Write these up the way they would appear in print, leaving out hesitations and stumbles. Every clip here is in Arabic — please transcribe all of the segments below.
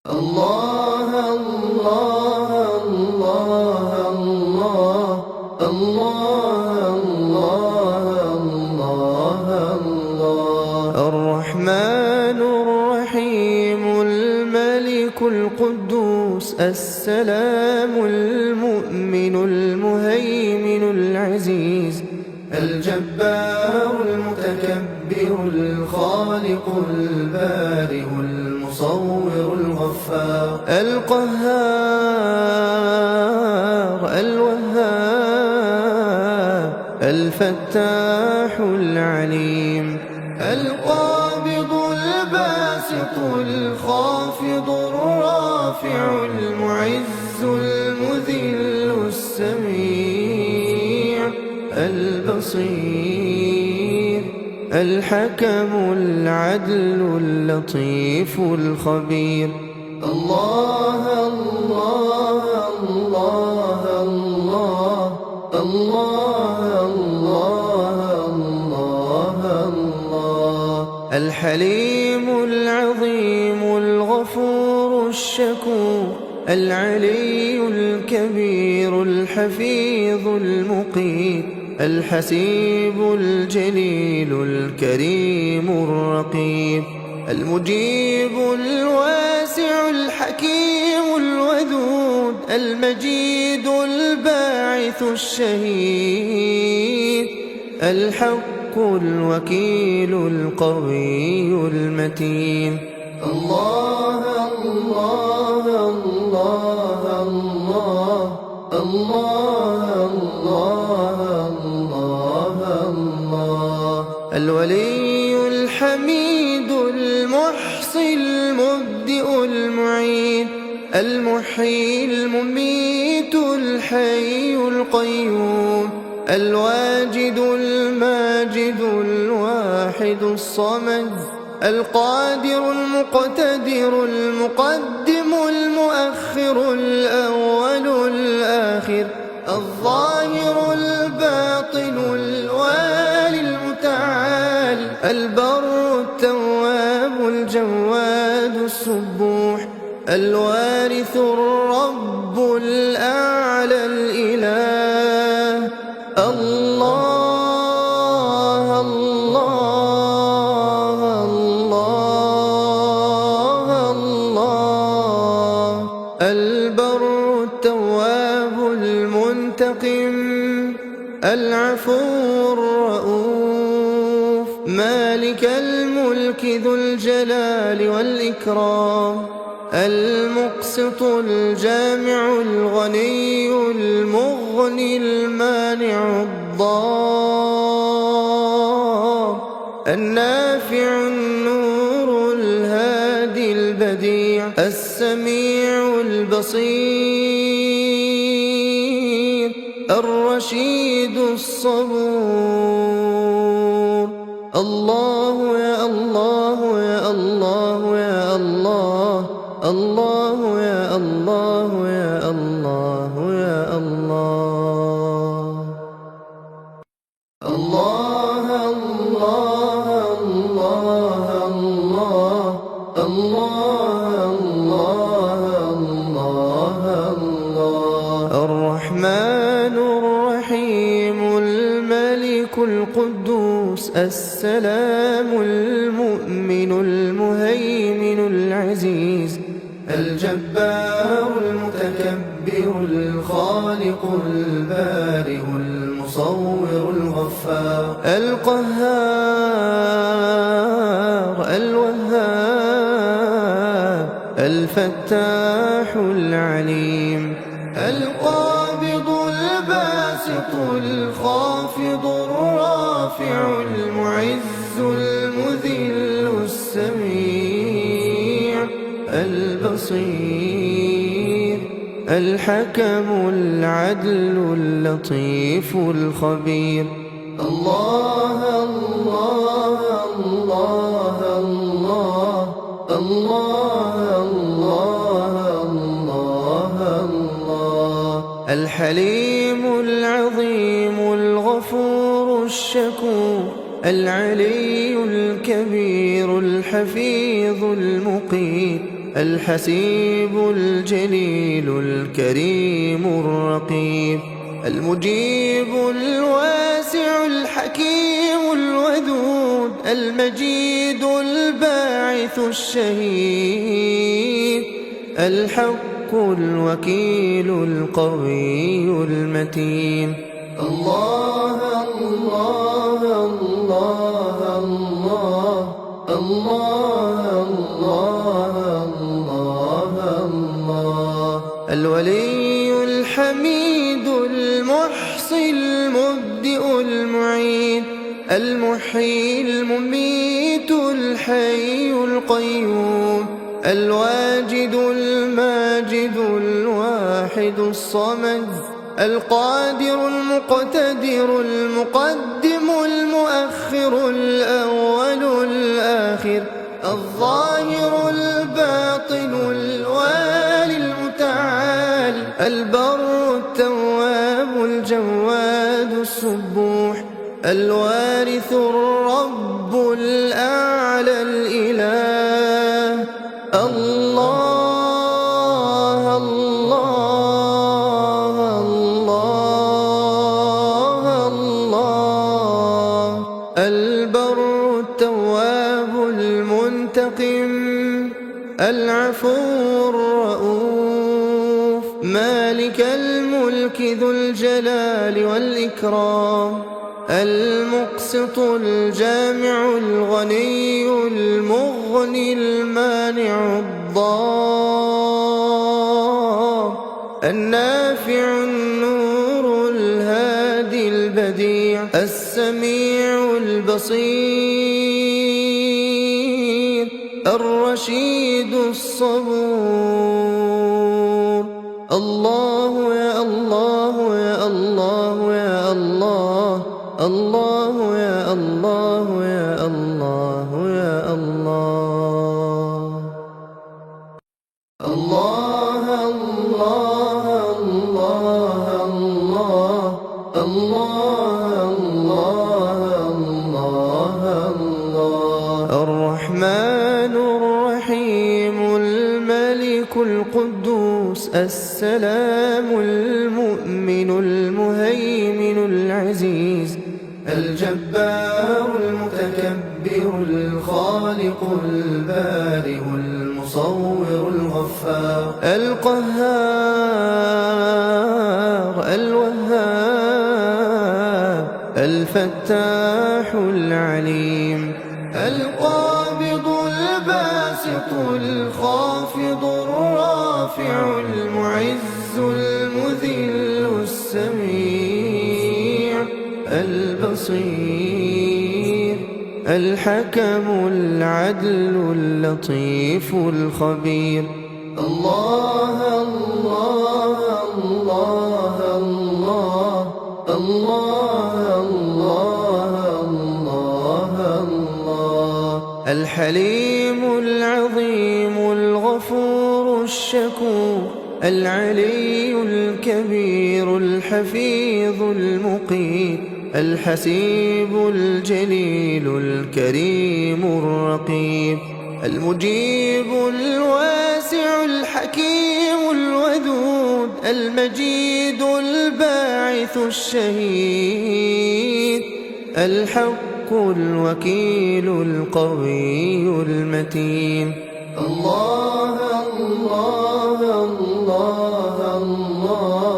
الله الله الله الله الله الله الله الرحمن الرحيم الملك القدوس السلام المؤمن المهيمن العزيز الجبار المتكبر الخالق البارئ المصور الغفار القهار الوهاب الفتاح العليم القابض الباسط الخافض الرافع المعز المذل السميع البصير الحكم العدل اللطيف الخبير الله الله الله الله الله الله الله الحليم العظيم الغفور الشكور العلي الكبير الحفيظ المقيت الحسيب الجليل الكريم الرقيب المجيب الواسع الحكيم الودود المجيد الباعث الشهيد الحق الوكيل القوي المتين الله الله الله الله الله الله الله الولي الحميد المحصي المبدئ المعيد المحيي المميت الحي القيوم الواجد الماجد الواحد الصمد القادر المقتدر المقدم المؤخر الأول الآخر الظاهر الباطن الوالي المتعال البر التواب الجواد السبوح الوارث الرب الأعلى الإله الله الله الله الله البر التواب المنتقم العفو الرؤوف مالك الملك ذو الجلال والإكرام المقسط الجامع الغني المغني المانع الضار النافع النور الهادي البديع السميع البصير الرشيد الصبور الله يا الله يا الله يا الله الله يا الله يا الله يا الله الله الله الله الله الله الله الله الرحمن الرحيم الملك القدوس السلام المؤمن المهيمن العزيز الجبار المتكبر الخالق البارئ المصور الغفار القهار الوهاب الفتاح العليم القابض الباسط الخافض الرافع المعز المذل السميع البصير الحكم العدل اللطيف الخبير الله الله الله الله الله الله الله الحليم العظيم الغفور الشكور العلي الكبير الحفيظ المقيت الحسيب الجليل الكريم الرقيب، المجيب الواسع الحكيم الودود، المجيد الباعث الشهيد، الحق الوكيل القوي المتين. الله الله الله الله الله الله الله. الولي الحميد المحصي المبدئ المعيد، المحيي المميت الحي القيوم، الواجد الماجد الواحد الصمد، القادر المقتدر المقدم المؤخر الأول الآخر، الظاهر الباطن الوالي المتعال، البر التواب الجواد السبوح، الوارث الرب الأعلى الإله. الله الله الله الله. البر التواب المنتقم، العفو الرؤوف، مالك الملك ذو الجلال والإكرام، المقسط الجامع الغني المغني المانع الضار، النافع النور الهادي البديع، السميع البصير، الرشيد الصبور. الله يا الله يا الله يا الله، الله يا الله يا الله يا الله. الله الله الله الله الله الله الله. الرحمن الرحيم الملك القدوس السلام المؤمن المهيمن العزيز الجبار المتكبر الخالق البارئ المصور الغفار القهار الوهاب الفتاح العليم القابض الباسط الخافض الرافع المعز المذل السميع البصير الحكم العدل اللطيف الخبير. الله الله الله الله الله الله الله. الحليم العظيم الغفور الشكور العلي الكبير الحفيظ المقيت الحسيب الجليل الكريم الرقيب المجيب الواسع الحكيم الودود المجيد الباعث الشهيد الحق الوكيل القوي المتين. الله الله الله الله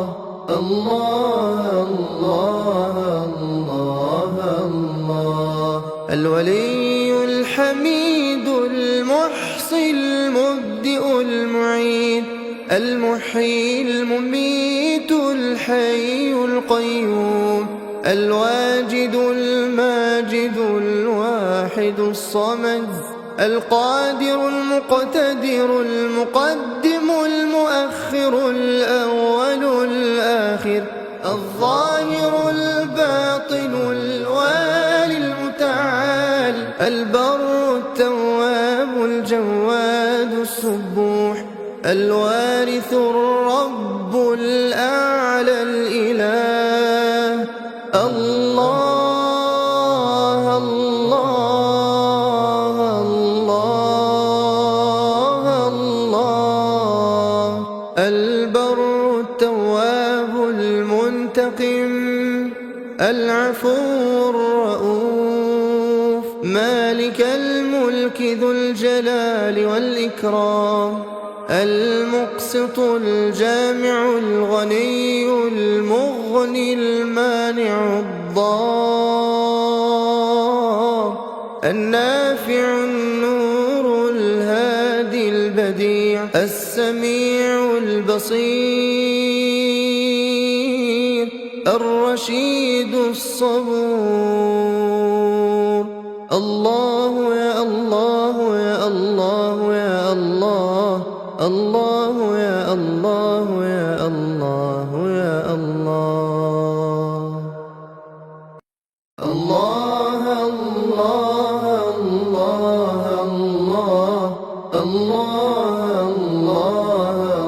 الله الله الله. الولي الحميد المحصي المبدئ المعيد المحيي المميت الحي القيوم الواجد الماجد الواحد الصمد القادر المقتدر المقدم المؤخر الأول الآخر الظاهر الباطن الوالي المتعال البر التواب الجواد السبوح الوارث الرب الأعلى الإله. الله الله الله الله المنتقم العفو الرؤوف مالك الملك ذو الجلال والإكرام المقسط الجامع الغني المغني المانع الضار النافع النور الهادي البديع السميع البصير الرشيد الصبور الله يا الله يا الله يا الله الله يا الله يا الله يا الله الله الله الله الله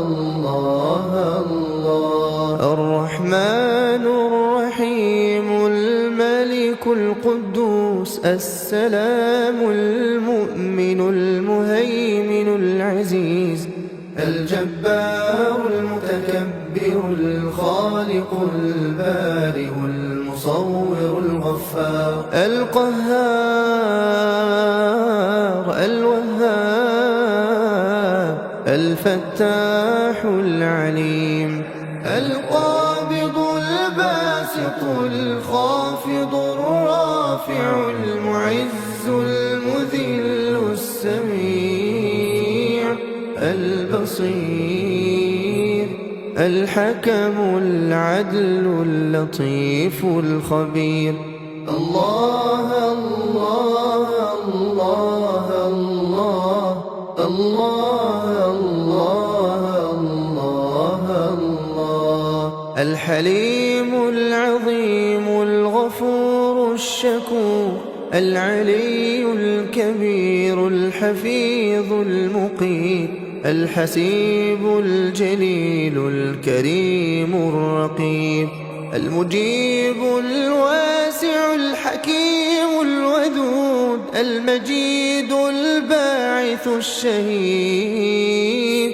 الله الله الرحمن الرحيم الملك القدوس السلام المؤمن المهيمن العزيز الجبار المتكبر الخالق البارئ المصور الغفار القهار الوهاب الفتاح العليم القابض الباسط الخافض الرافع المعز المذل السميع البصير الحكم العدل اللطيف الخبير الله الله الله الله الله الله الله الحليم العظيم الغفور الشكور العلي الكبير الحفيظ المقيت الحسيب الجليل الكريم الرقيب المجيب الواسع الحكيم الودود المجيد الباعث الشهيد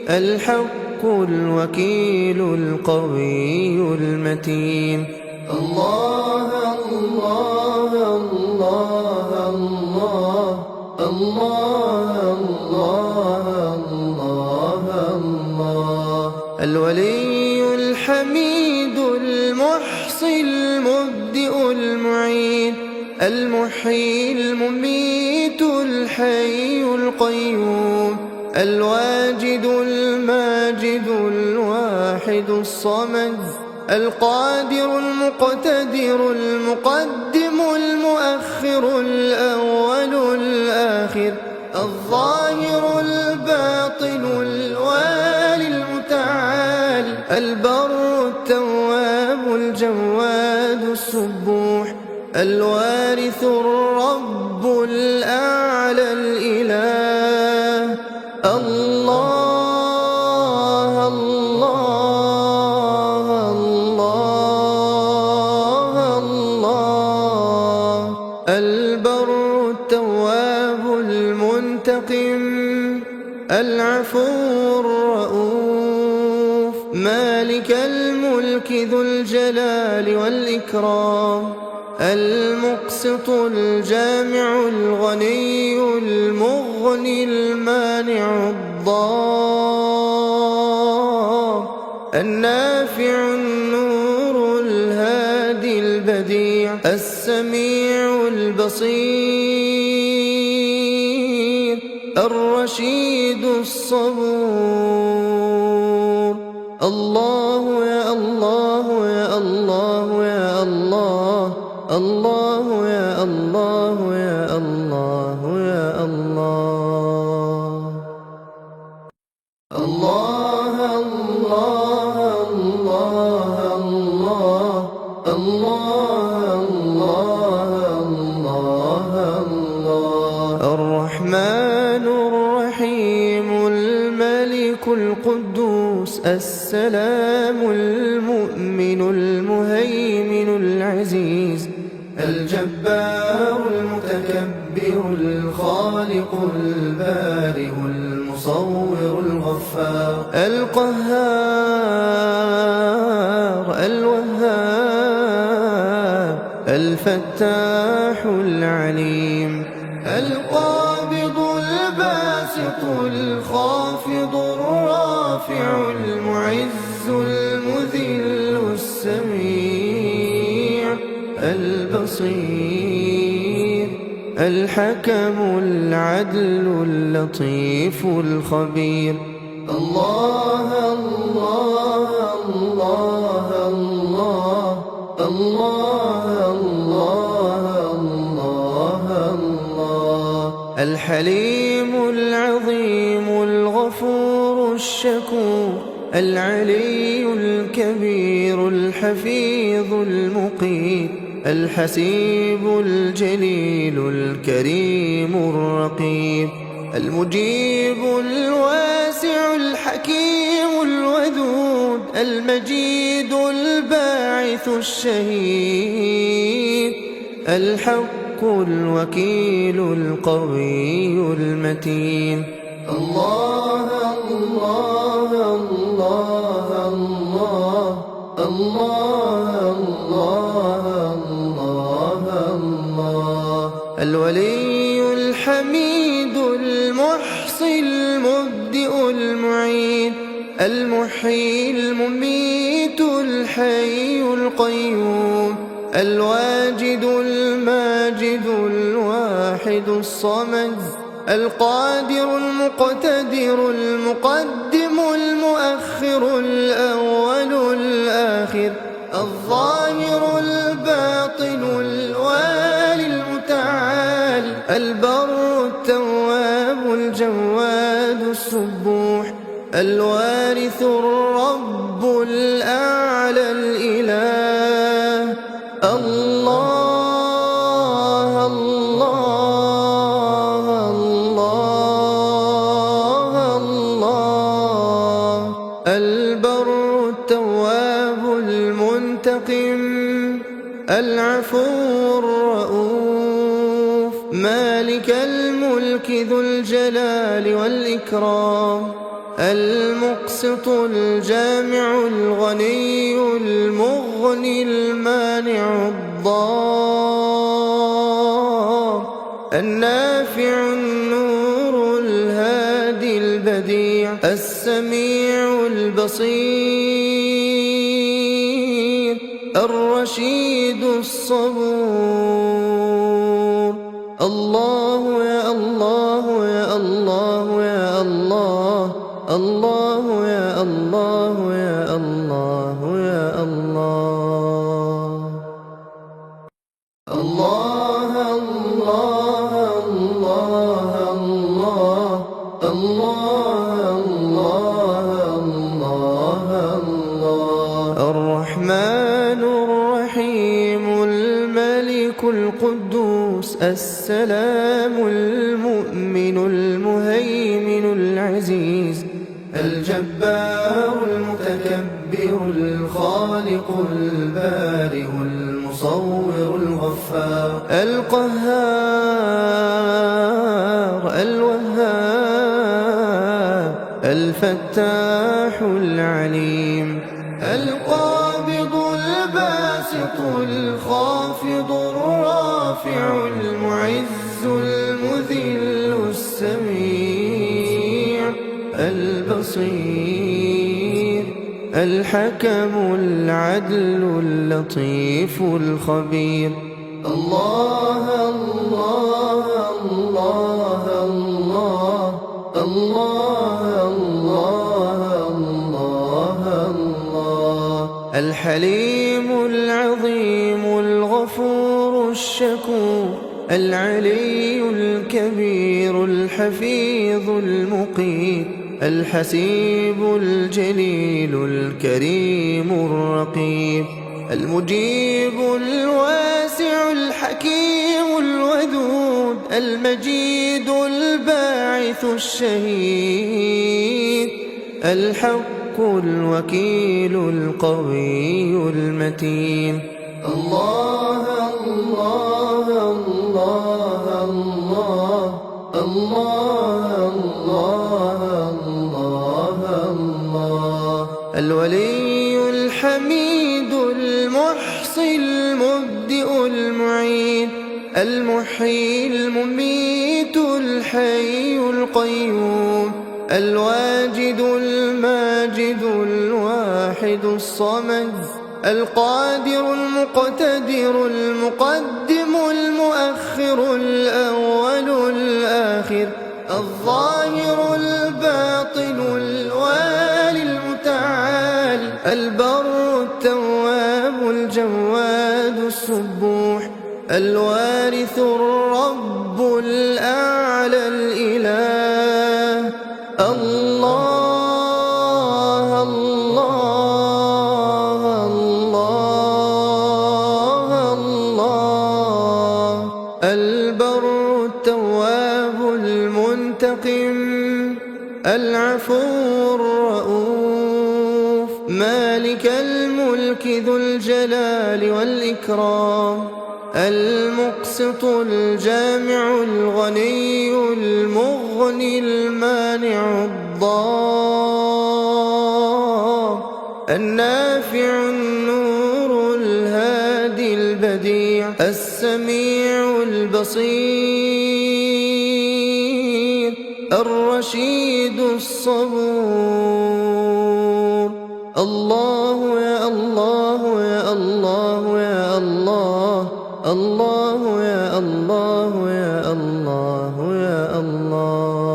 الحق الوكيل القوي المتين الله الله الله الله الله الله الله الولي الحميد المحصي المبدئ المعيد المحيي المميت الحي القيوم الواجد الماجد الواحد الصمد القادر المقتدر المقدم المؤخر الأول الآخر الظاهر الباطن الوالي المتعال البر التواب الجواد السبوح الوارث الرب الأعلى الإله الله الله الله الله البر التواب المنتقم العفو الرؤوف مالك الملك ذو الجلال والإكرام المقسط الجامع الغني المغني المانع الضار النافع النور الهادي البديع السميع البصير الرشيد الصبور الله يا الله يا الله يا الله الله يا الله يا الله يا الله الله الله الله الله الله الله الله الرحمن الرحيم الملك القدوس السلام المؤمن المهيمن العزيز الجبار المتكبر الخالق البارئ المصور الغفار القهار الوهاب الفتاح العليم، القابض الباسط الخافض الرافع المعز المذل السميع البصير الحكم العدل اللطيف الخبير. الله الله الله الله الله الله الله الحليم العظيم الغفور الشكور العلي الكبير الحفيظ المقيت الحسيب الجليل الكريم الرقيب المجيب الواسع الحكيم الودود المجيد الباعث الشهيد الحق الوكيل القوي المتين. الله الله الله الله الله الله الله الولي الحميد المحصي المبدئ المعيد المحيي المميت الحي القيوم الواجد الماجد الواحد الصمد القادر المقتدر المقدم المؤخر الأول الآخر الظاهر الباطن الوالي المتعال البر التواب الجواد السبوح الوارث الرب الأعلى الإله. الله الله الله الله البر التواب المنتقم العفو الرؤوف مالك الملك ذو الجلال والإكرام المقسط الجامع الغني المغني المانع الضار النافع النور الهادي البديع السميع البصير الرشيد الصبور. الله يا الله يا الله يا الله الله يا الله يا الله يا الله. الله الله الله الله الله الله الله الرحمن الرحيم الملك القدوس السلام المؤمن المهيمن العزيز الجبار المتكبر الخالق البارئ المصور الغفار القهار الوهاب الفتاح العليم القابض الباسط الخافض الرافع المعز المذل السميع البصير الحكم العدل اللطيف الخبير. الله الله الله الله الله الله الله الحليم العظيم الغفور الشكور العلي الكبير الحفيظ المقيت الحسيب الجليل الكريم الرقيب المجيب الواسع الحكيم الودود المجيد الباعث الشهيد الحق الوكيل القوي المتين. الله الله الله الله الله الله الله الولي الحميد المحصي المبدئ المبدئ المعيد المحيي المميت الحي القيوم الواجد الماجد الواحد الصمد القادر المقتدر المقدم المؤخر الأول الآخر الظاهر الباطن الوالي المتعال البر التواب الجواد السبوح الوارث الرب الأعلى الإله الله الله الله الله البر التواب المنتقم العفو الرؤوف مالك الملك ذو الجلال والإكرام المقسط الجامع الغني المغني المانع الضار النافع النور الهادي البديع السميع البصير الرشيد الصبور الله يا الله يا الله يا الله الله يا الله يا الله يا الله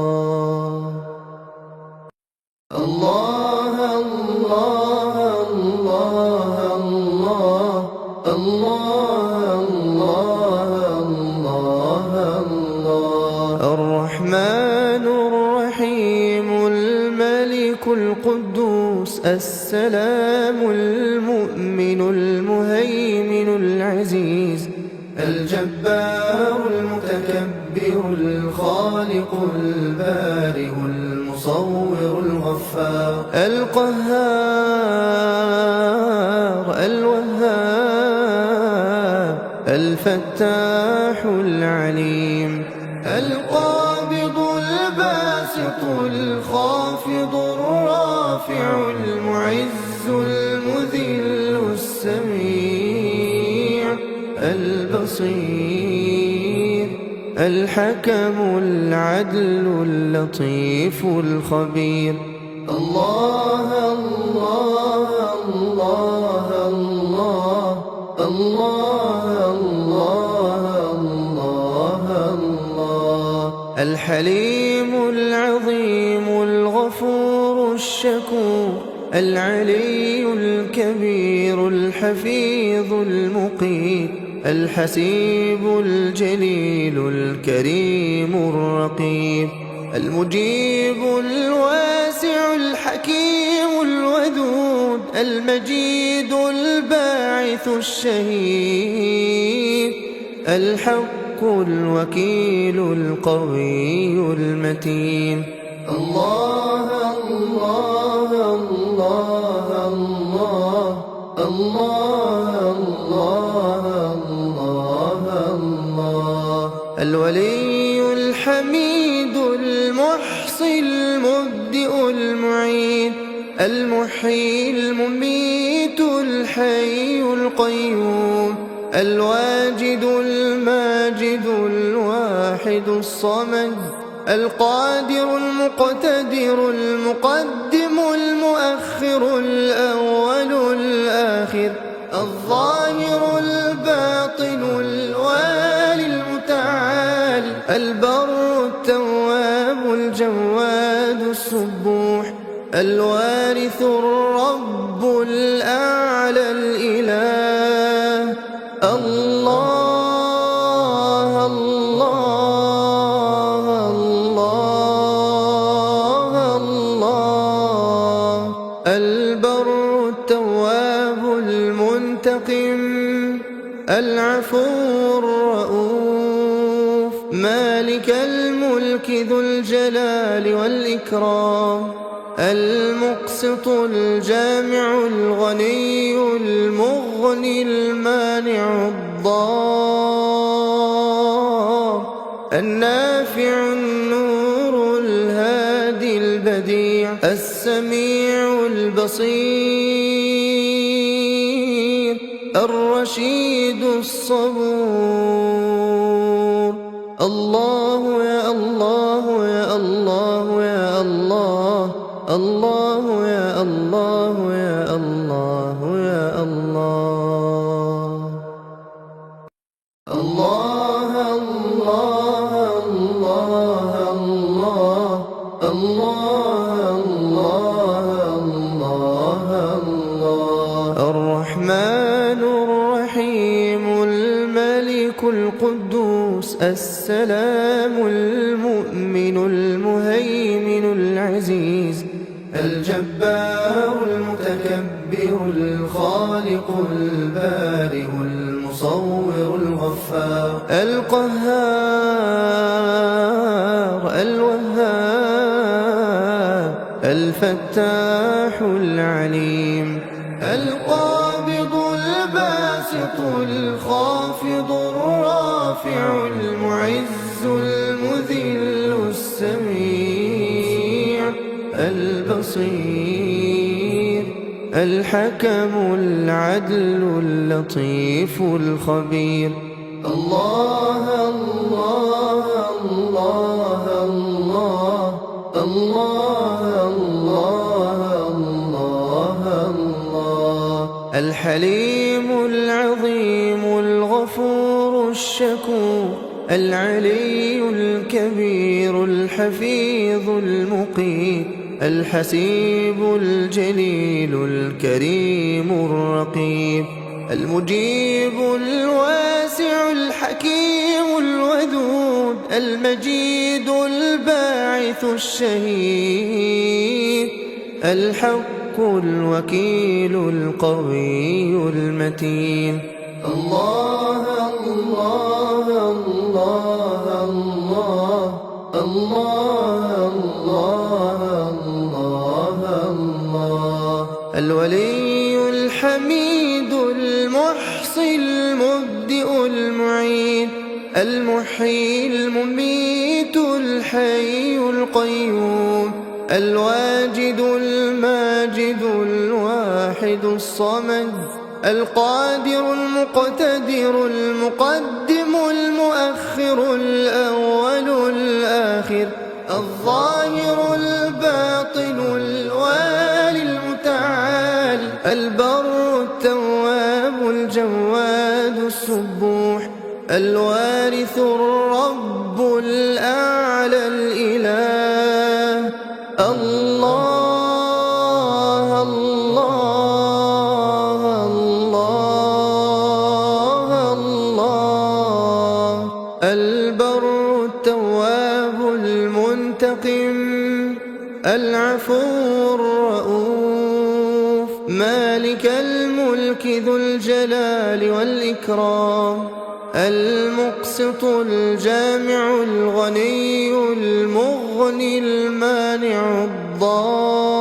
الله الله الله الله الله الله الله الرحمن الرحيم الملك القدوس السلام المؤمن المهيمن العزيز الجبار المتكبر الخالق البارئ المصور الغفار القهار الوهاب الفتاح العليم القابض الباسط الخافض الرافع المعز المذل السميع البصير الحكم العدل اللطيف الخبير الله الله الله الله الله الله الله الحليم العظيم الغفور الشكور العلي الكبير الحفيظ المقيت الحسيب الجليل الكريم الرقيب المجيب الواسع الحكيم الودود المجيد الباعث الشهيد الحق الوكيل القوي المتين الله الله الله الله الله الله الله الولي الحميد المحصي المبدئ المعيد المحيي المميت الحي القيوم الواجد الماجد الواحد الصمد القادر المقتدر المقدم المؤخر الأول الآخر الظاهر الباطن الوالي المتعال البر التواب الجواد السبوح الوارث الرب الأعلى الإله الله الله الله الله البر التواب المنتقم العفو الرؤوف مالك الملك ذو الجلال والإكرام المقسط الجامع الغني المغني المانع الضار النافع النور الهادي البديع السميع البصير الرشيد الصبور. الله يا الله يا الله يا الله، الله يا الله يا الله يا الله. الله الله الله الله الله الله الله. الرحمن الرحيم الملك القدوس السلام المؤمن المهيمن العزيز الجبار المتكبر الخالق البارئ المصور الغفار القهار الوهاب الفتاح العليم القابض الباسط الخافض الرافع المعز المذل السميع البصير الحكم العدل اللطيف الخبير. الله الله الله الله الله الله الله. الحليم العظيم الغفور الشكور العلي الكبير الحفيظ المقيت الحسيب الجليل الكريم الرقيب المجيب الواسع الحكيم الودود المجيد الباعث الشهيد الحق الوكيل القوي المتين. الله الله الله الله الله الله الله. الولي الحميد المحصي المبدئ المعيد المحيي المميت الحي القيوم الواجد الماجد الواحد الصمد القادر المقتدر المقدم المؤخر الأول الآخر الظاهر الباطن الوالي المتعال البر التواب الجواد السبوح الوارث الرب الأعلى الإله. الله الله الله الله. البر التواب المنتقم العفو الرؤوف مالك الملك ذو الجلال والإكرام المقسط الجامع الغني المغني المانع الضار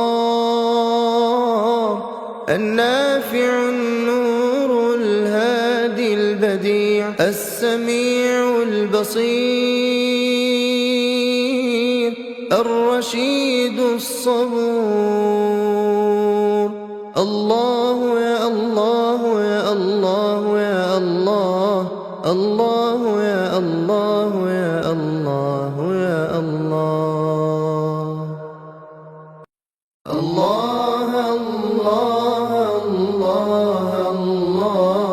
النافع النور الهادي البديع السميع البصير الرشيد الصبور. الله يا الله يا الله يا الله، الله يا الله يا الله يا الله. الله الله الله الله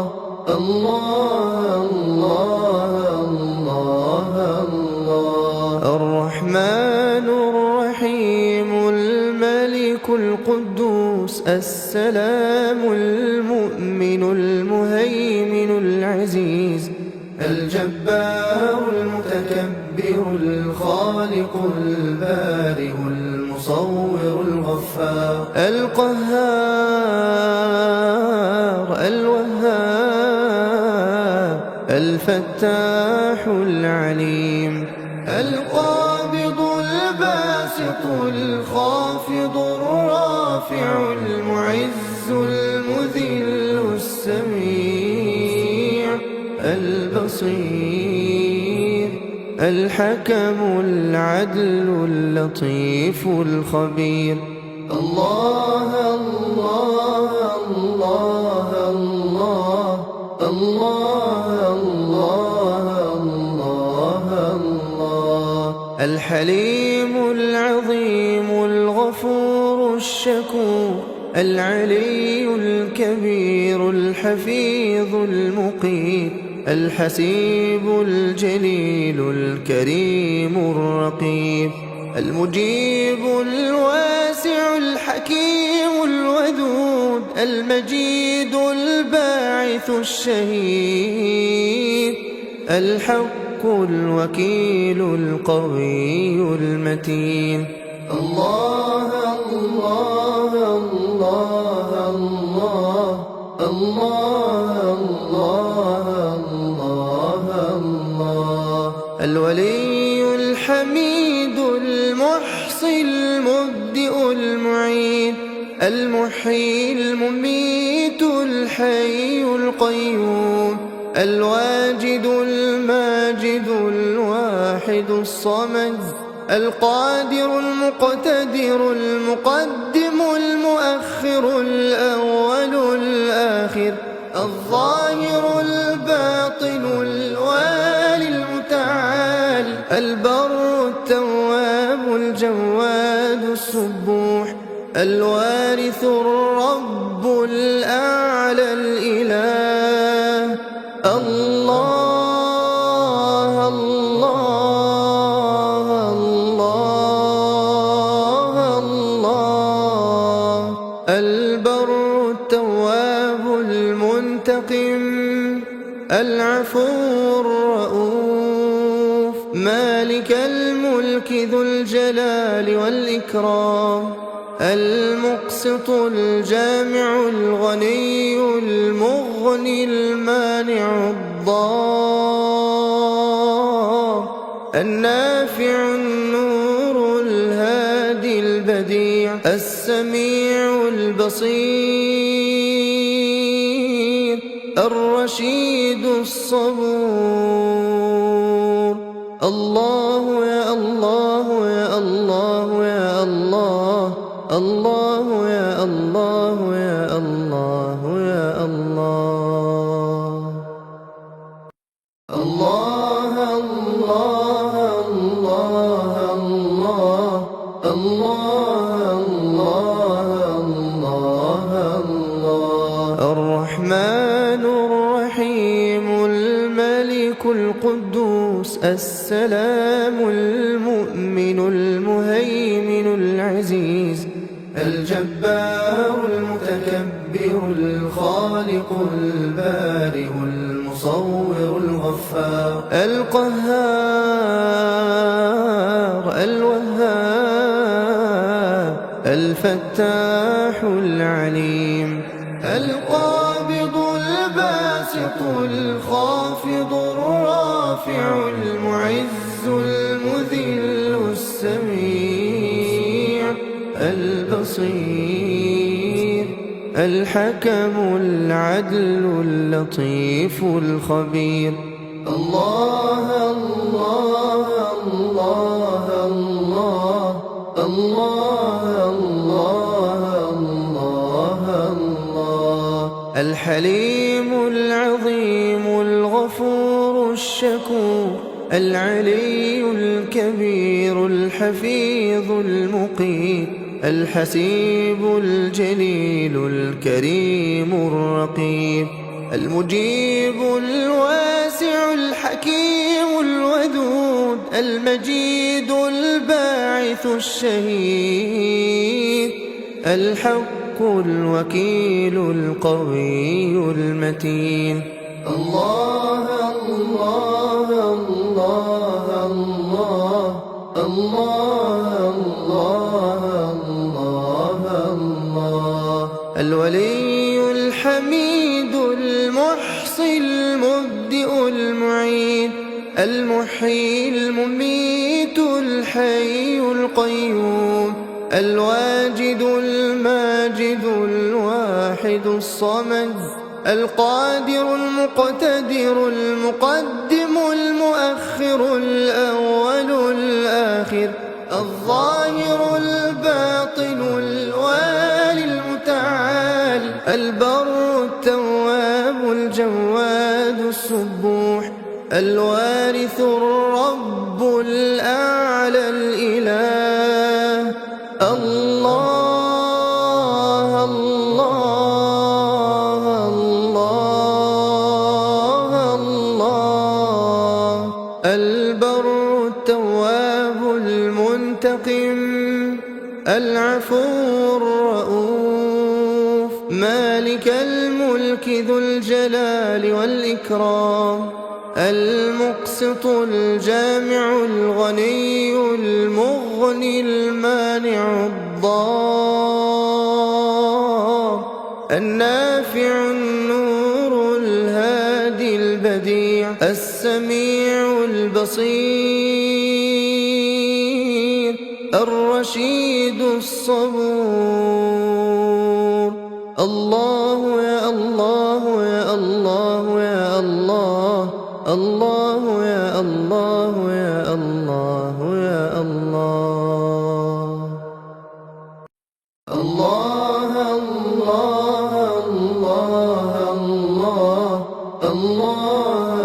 الله الله الله. الرحمن الرحيم الملك القدوس السلام المؤمن المهيمن العزيز الجبار المتكبر الخالق البارئ المصور الغفار القهار الوهاب الفتاح العليم القابض الباسط الخافض الرافع المعز المذل السميع البصير الحكم العدل اللطيف الخبير. الله الله الله الله الحليم العظيم الغفور الشكور العلي الكبير الحفيظ المقيت الحسيب الجليل الكريم الرقيب المجيب الواسع الحكيم الودود المجيد الباعث الشهيد الحق الوكيل القوي المتين. الله الله الله الله الله الله الله الولي الحميد المحصي المبدئ المعيد المحيي المميت الحي القيوم الواجد الماجد الواحد الصمد القادر المقتدر المقدم المؤخر الأول الآخر الظاهر الباطن الوالي المتعال البر التواب الجواد السبوح الوارث الرب الأعلى الإله. الله الله الله الله البر التواب المنتقم العفو الرؤوف مالك الملك ذو الجلال والإكرام المقسط الجامع الغني المغني المانع الضار النافع النور الهادي البديع السميع البصير الرشيد الصبور. الله يا الله يا الله يا الله الله يا الله يا الله يا الله. الله الله الله الله الله الله الله الرحمن الرحيم الملك القدوس السلام المؤمن المهيمن العزيز الجبار المتكبر الخالق البارئ المصور الغفار القهار الوهاب الفتاح العليم القابض الباسط الخافض الرافع المعز المذل السميع البصير الحكم العدل اللطيف الخبير. الله الله الله الله الله الله الله الحليم العظيم الغفور الشكور العلي الكبير الحفيظ المقيت الحسيب الجليل الكريم الرقيب المجيب الواسع الحكيم الودود المجيد الباعث الشهيد الحق الوكيل القوي المتين. الله الله الله الله الله الله الله الولي الحميد المحصي المبدئ المعيد المحيي المميت الحي القيوم الواجد الماجد الواحد الصمد القادر المقتدر المقدم المؤخر الأول الآخر الظاهر الباطن الوالي المتعال البر التواب الجواد السبوح الوارث الرب الأعلى مالك الملك ذو الجلال والإكرام المقسط الجامع الغني المغني المانع الضار النافع النور الهادي البديع السميع البصير الرشيد الصبور. الله يا الله يا الله يا الله، الله يا الله يا الله يا الله. الله الله الله الله الله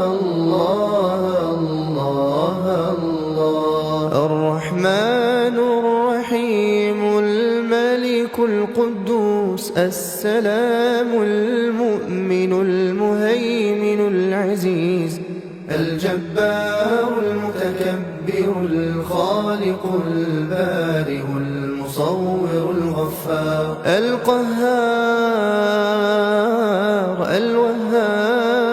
الله الله. الرحمن الرحيم الملك القدوس السلام المؤمن المهيمن العزيز الجبار المتكبر الخالق البارئ المصور الغفار القهار الوهاب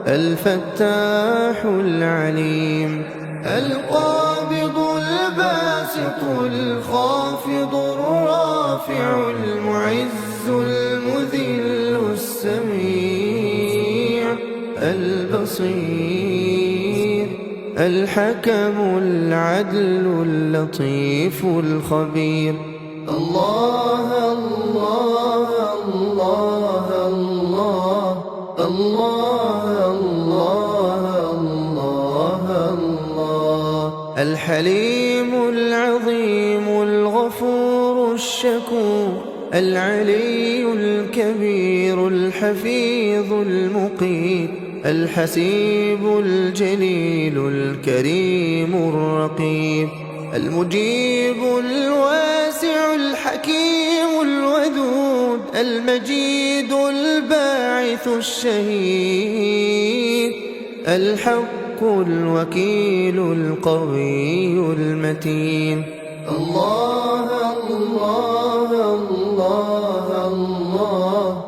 الفتاح العليم القابض الباسط الخافض الرافع المعز المذل السميع البصير الحكم العدل اللطيف الخبير. الله الله الله الله الله الله الله. الحليم العظيم الغفور الشكور العلي الكبير الحفيظ المقيت الحسيب الجليل الكريم الرقيب المجيب الواسع الحكيم الودود المجيد الباعث الشهيد الحق الوكيل القوي المتين. الله الله الله الله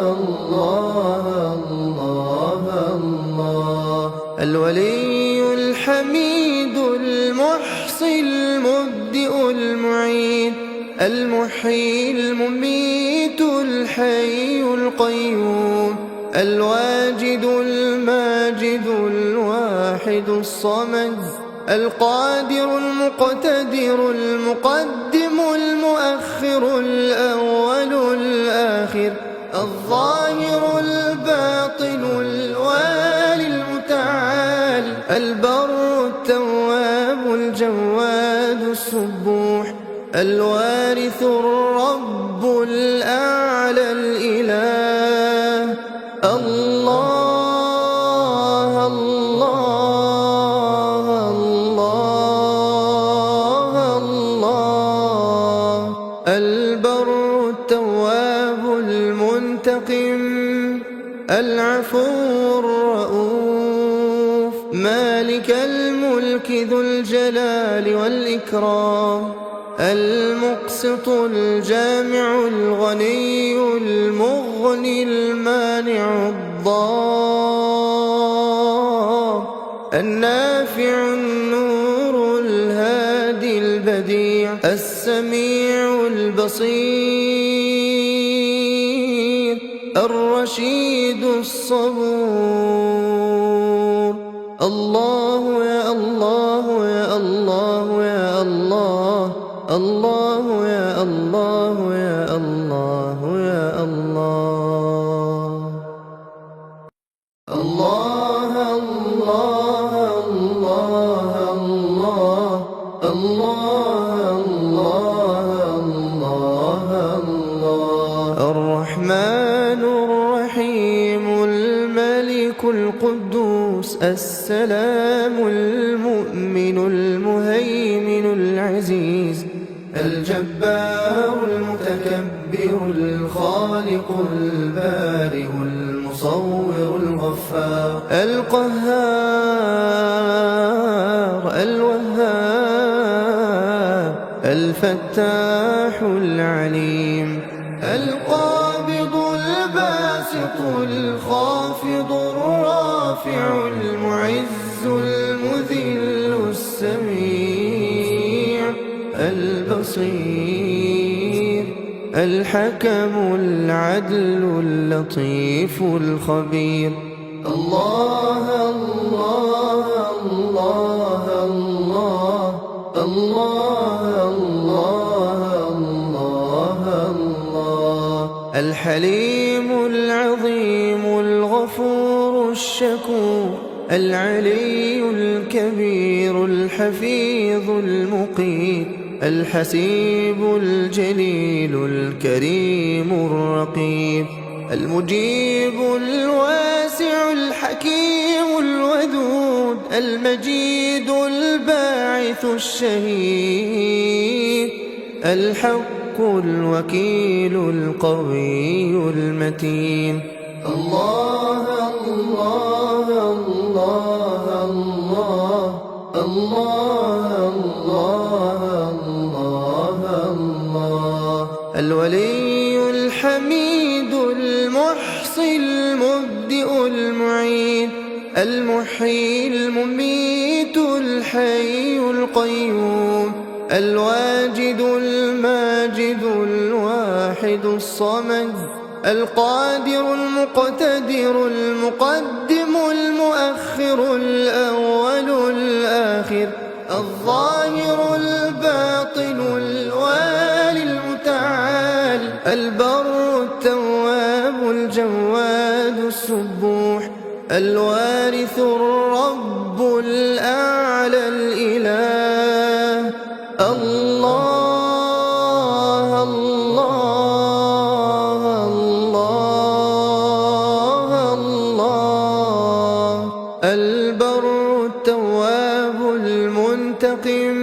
الله الله الله. الولي الحميد المحصي المبدئ المعيد المحيي المميت الحي القيوم الواجد الماجد الواحد الصمد القادر المقتدر المقدم المؤخر الأول الآخر الظاهر الباطن الوالي المتعال البر التواب الجواد السبوح الوارث الرب الأعلى الإله. الله الله الله الله. البر التواب المنتقم العفو الرؤوف مالك الملك ذو الجلال والإكرام المقسط الجامع الغني المغني المانع الضار النافع النور الهادي البديع السميع البصير الرشيد الصبور. الله يا الله يا الله يا الله، الله يا الله يا الله يا الله. الله الله الله الله الله الله الله. الرحمن الرحيم الملك القدوس السلام المؤمن المهيمن العزيز الجبار المتكبر الخالق البارئ المصور الغفار القهار الوهاب الفتاح العليم القابض الباسط الخافض الرافع المعز المذل السميع البصير الحكم العدل اللطيف الخبير الله الله الله الله الله الله الله الحليم العظيم الغفور الشكور العلي الكبير الحفيظ المقيت الحسيب الجليل الكريم الرقيب المجيب الواسع الحكيم الودود المجيد الباعث الشهيد الحق الوكيل القوي المتين الله الله الله الله الله الله الله الولي الحميد المحصي المبدئ المعيد المحيي المميت الحي القيوم الواجد الماجد الواحد الصمد القادر المقتدر المقدم المؤخر الأول الآخر الظاهر الباطن الوالي المتعال البر التواب الجواد السبوح الوارث الرب الأعلى الإله الله الله الله الله البر التواب المنتقم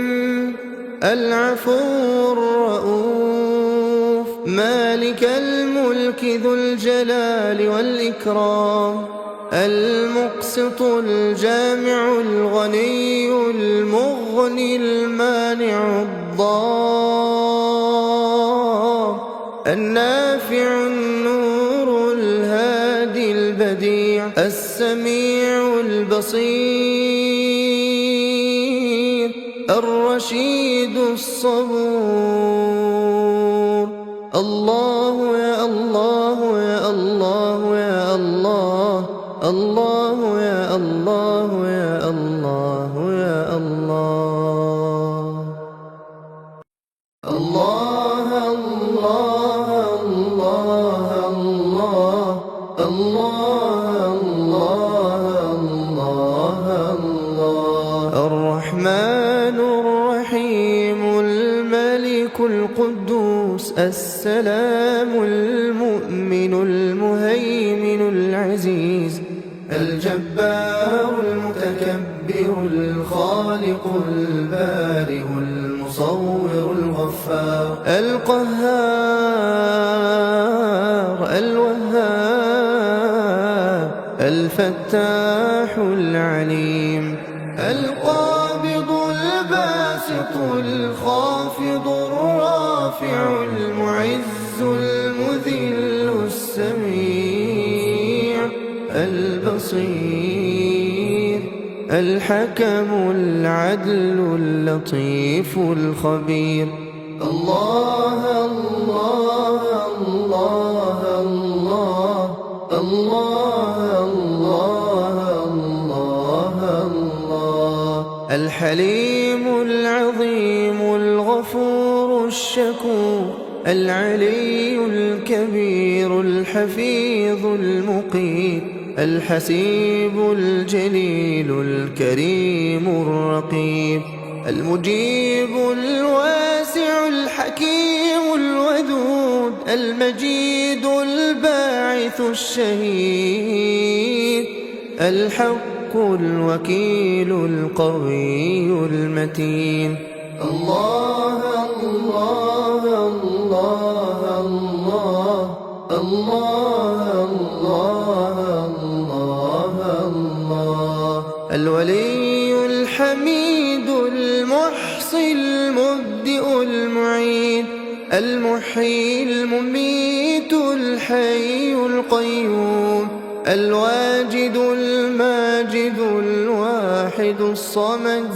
العفو الرؤوف مالك الملك ذو الجلال والإكرام المقسط الجامع الغني المغني المانع الضار النافع النور الهادي البديع السميع البصير الرشيد الصبور الله يا الله يا الله يا الله الله يا الله يا الله يا الله الله الله الله الله الله الله الله الرحمن الرحيم الملك القدوس السلام المؤمن المهيمن العزيز الجبار المتكبر الخالق البارئ المصور الغفار القهار الوهاب الفتاح العليم القابض الباسط الخافض الرافع المعز المذل السميع البصير الحكم العدل اللطيف الخبير الله الله الله الله الله الله الله الحليم العظيم الغفور الشكور العلي الكبير الحفيظ المقيت الحسيب الجليل الكريم الرقيب المجيب الواسع الحكيم الودود المجيد الباعث الشهيد الحق الوكيل القوي المتين الله الله الله الله الله الله الله الولي الحميد المحصي المبدئ المعيد المحيي المميت الحي القيوم الواجد الماجد الواحد الصمد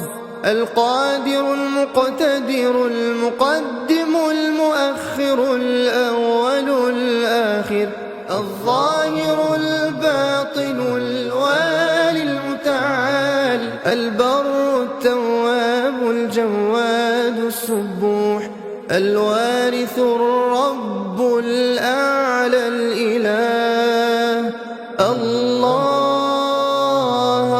القادر المقتدر المقدم المؤخر الأول الآخر الظاهر الباطن الوالي المتعال البر التواب الجواد السبوح الوارث الرب الأعلى الإله الله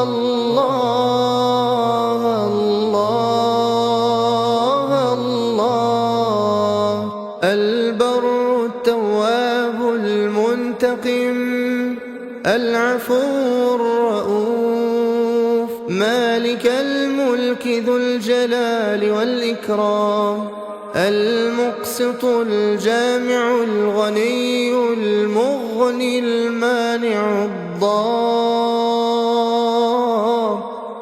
الله الله الله البر التواب المنتقم العفو الرؤوف مالك الملك ذو الجلال والإكرام المقسط الجامع الغني المغني المانع الضار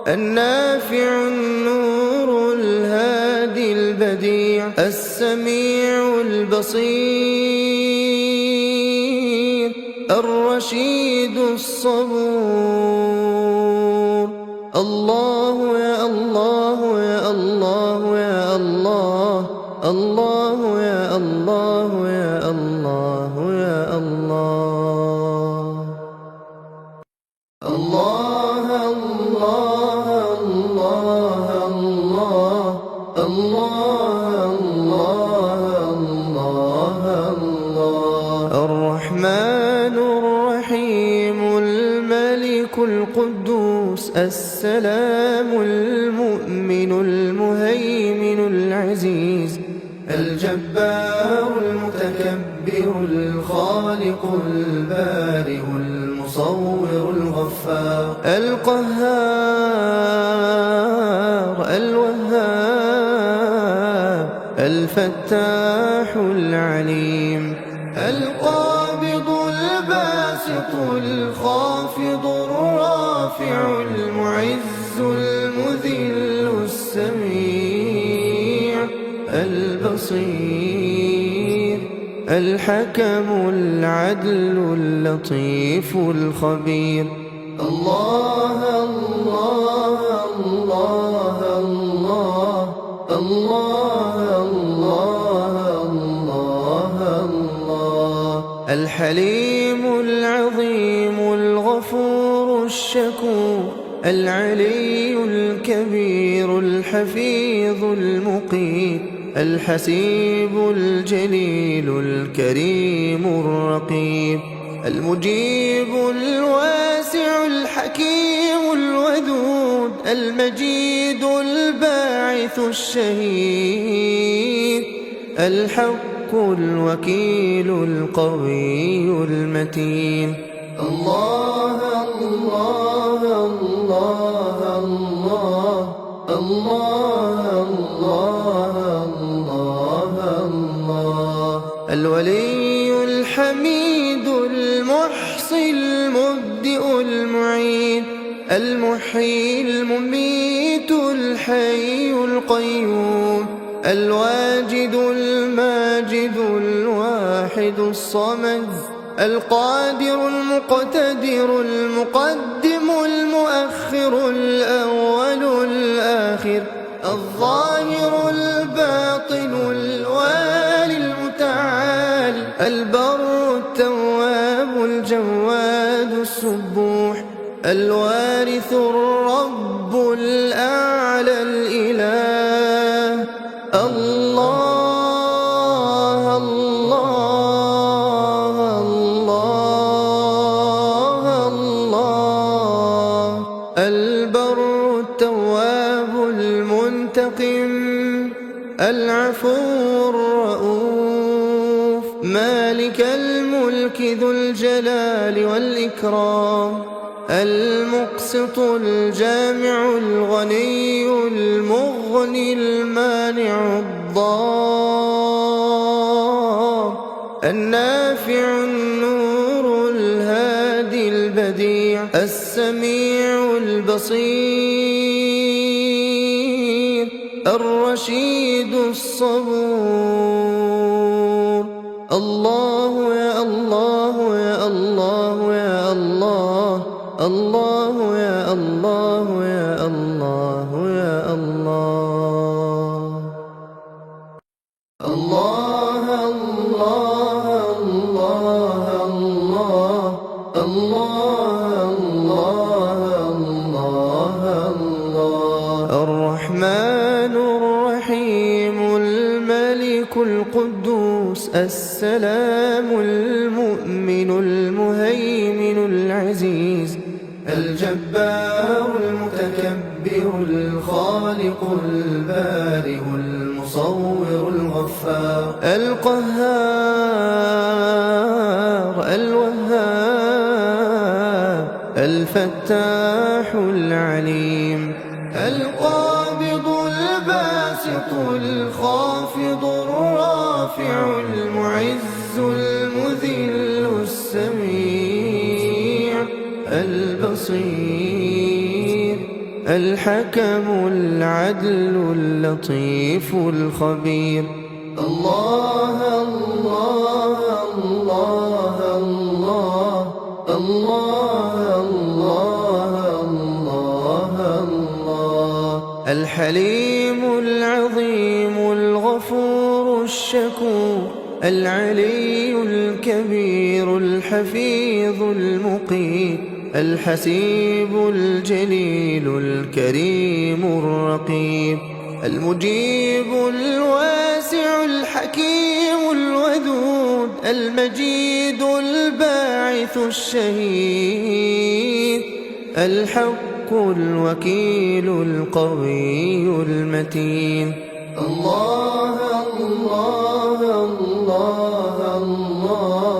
النافع النور الهادي البديع السميع البصير الرشيد الصبور الله يا الله يا الله يا الله الله يا الله يا الله يا الله الله الله الله الله الله الله الله الرحمن الرحيم الملك القدوس السلام المؤمن المهيمن العزيز الجبار المتكبر الخالق البارئ المصور الغفار القهار الوهاب الفتاح العليم القابض الباسط الخافض الرافع المعز المذل السميع البصير الحكم العدل اللطيف الخبير الله الله الله الله الله الله الله الحليم العظيم الغفور الشكور العلي الكبير الحفيظ المقيت الحسيب الجليل الكريم الرقيب المجيب الواسع الحكيم الودود المجيد الباعث الشهيد الحق الوكيل القوي المتين الله الله الله الله الله الله الله الولي الحميد المحصي المبدئ المعين المحيي المميت الحي القيوم الواجد الماجد الواحد الصمد القادر المقتدر المقدم المؤخر الأول الآخر الظاهر الباطن الوالي المتعال البر التواب الجواد السبوح الوارث الرب الأعلى الإله الله الله الله الله البر التواب المنتقم العفو الرؤوف مالك الملك ذو الجلال والإكرام المقسط الجامع الغني المغني المانع الضار النافع النور الهادي البديع السميع البصير الرشيد الصبور الله يا الله يا الله يا الله، الله يا الله يا الله يا الله. الله الله الله الله الله الله الله. الرحمن الرحيم الملك القدوس السلام المؤمن المهيمن العزيز الجبار المتكبر الخالق البارئ المصور الغفار القهار الوهاب الفتاح العليم القابض الباسط الخافض الرافع المعز المذل السميع البصير الحكم العدل اللطيف الخبير. الله الله الله الله الله الله الله. الحليم العظيم الغفور الشكور العلي الكبير الحفيظ المقيت الحسيب الجليل الكريم الرقيب المجيب الواسع الحكيم الودود المجيد الباعث الشهيد الحق الوكيل القوي المتين. الله الله الله الله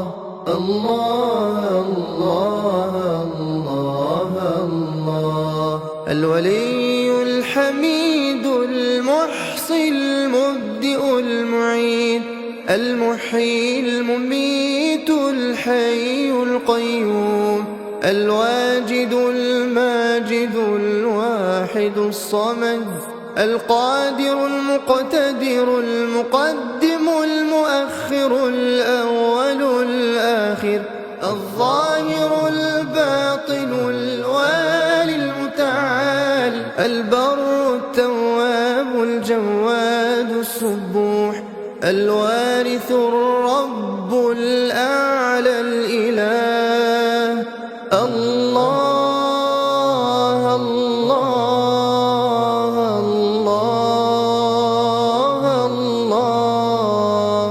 الله الله الله. الولي الحميد المحصي المبدئ المعيد المحيي المميت الحي القيوم الواجد الماجد الواحد الصمد القادر المقتدر المقدم المؤخر الأول الآخر الظاهر الباطن الوالي المتعال البر التواب الجواد السبوح الوارث الرب الأعلى الإله. الله الله الله الله.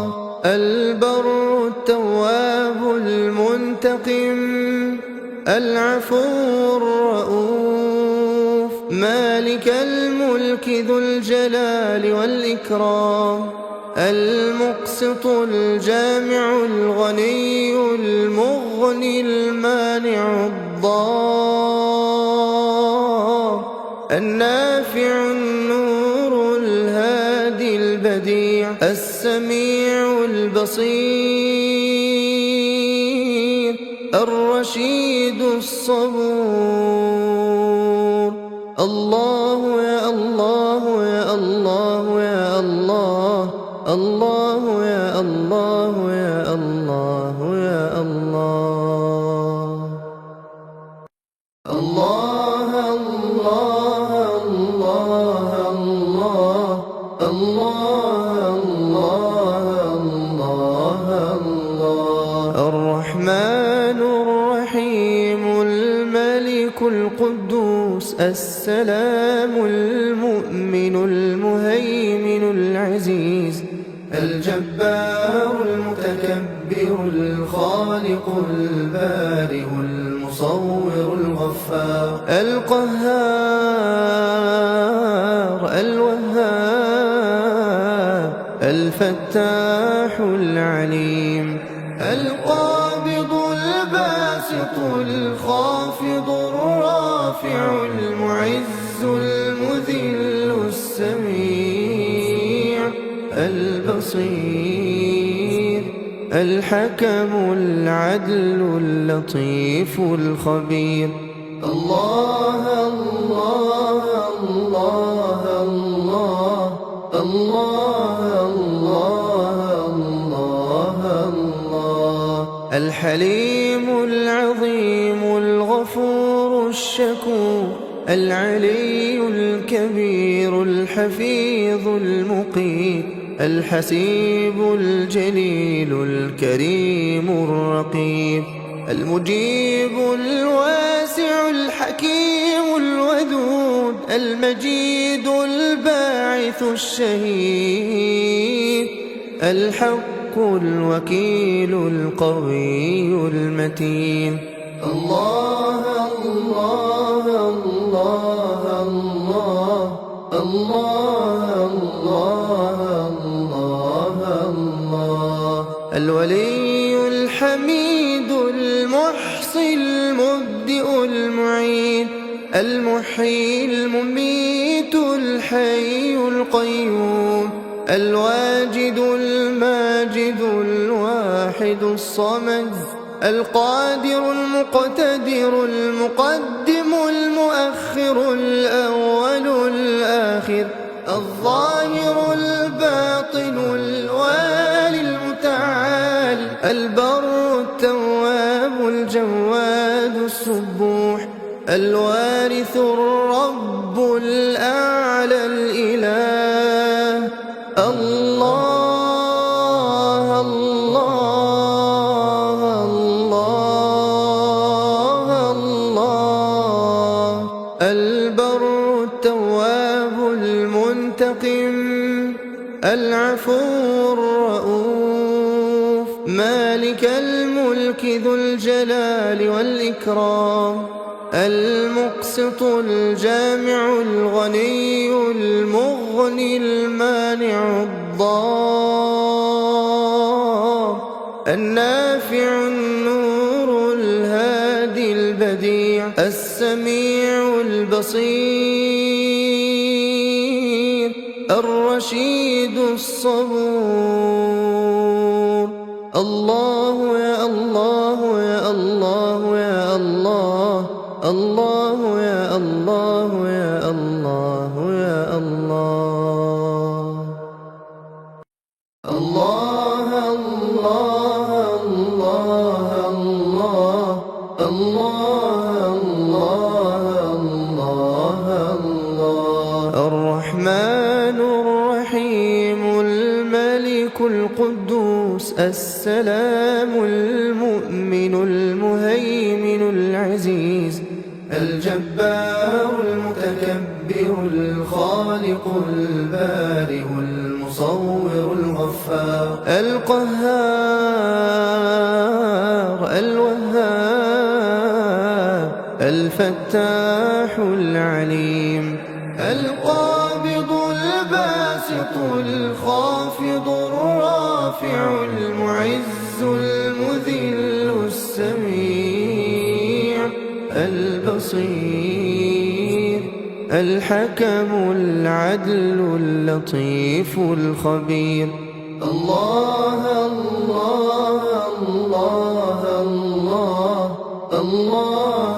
البر التواب المنتقم العفو الرؤوف مالك الملك ذو الجلال والإكرام المقسط الجامع الغني المغني المانع الضار النافع النور الهادي البديع السميع البصير الرشيد الصبور. الله يا الله يا الله يا الله، الله يا الله يا الله يا الله. الله الله الله الله الله الله الله. الرحمن الرحيم الملك القدوس السلام المؤمن المهيمن العزيز الجبار المتكبر الخالق البارئ المصور الغفار القهار الوهاب الفتاح العليم القابض الباسط الخافض الرافع المعز المذل السميع البصير الحكم العدل اللطيف الخبير. الله الله الله الله الله الله الله. الحليم العظيم الغفور الشكور العلي الكبير الحفيظ المقيت الحسيب الجليل الكريم الرقيب المجيب الواسع الحكيم الودود المجيد الباعث الشهيد الحق الوكيل القوي المتين. الله الله الله الله الله الله الله الولي الحميد المحصي المبدئ المعين المحيي المميت الحي القيوم الواجد الماجد الواحد الصمد القادر المقتدر المقدم المؤخر الأول الآخر الظاهر الباطن الوالي المتعال البر التواب الجواد السبوح الوارث الرب الأعلى الإله. الله الله الله الله البر التواب المنتقم العفو الرؤوف مالك الملك ذو الجلال والإكرام المقسط الجامع الغني المغني المانع الضار النافع النور الهادي البديع السميع البصير الرشيد الصبور. الله يا الله يا الله يا الله الله يا الله يا الله يا الله. الله الله الله الله الله الله الله الرحمن الرحيم الملك القدوس السلام المؤمن المهيمن العزيز الجبار المتكبر الخالق البارئ المصور الغفار القهار الوهاب الفتاح العليم القابض الباسط الخافض الرافع المعز المذل السميع البصير الحكم العدل اللطيف الخبير. الله الله الله الله الله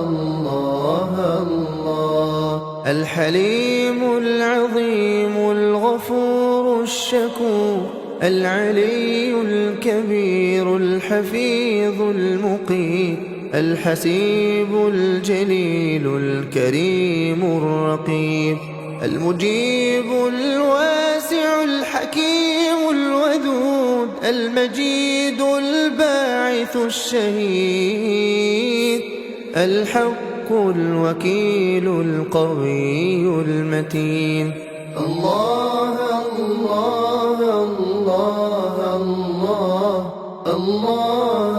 الله الله الحليم العظيم الغفور الشكور العلي الكبير الحفيظ المقيت الحسيب الجليل الكريم الرقيب المجيب الواسع الحكيم الودود المجيد الباعث الشهيد الحق الوكيل القوي المتين. الله الله الله الله الله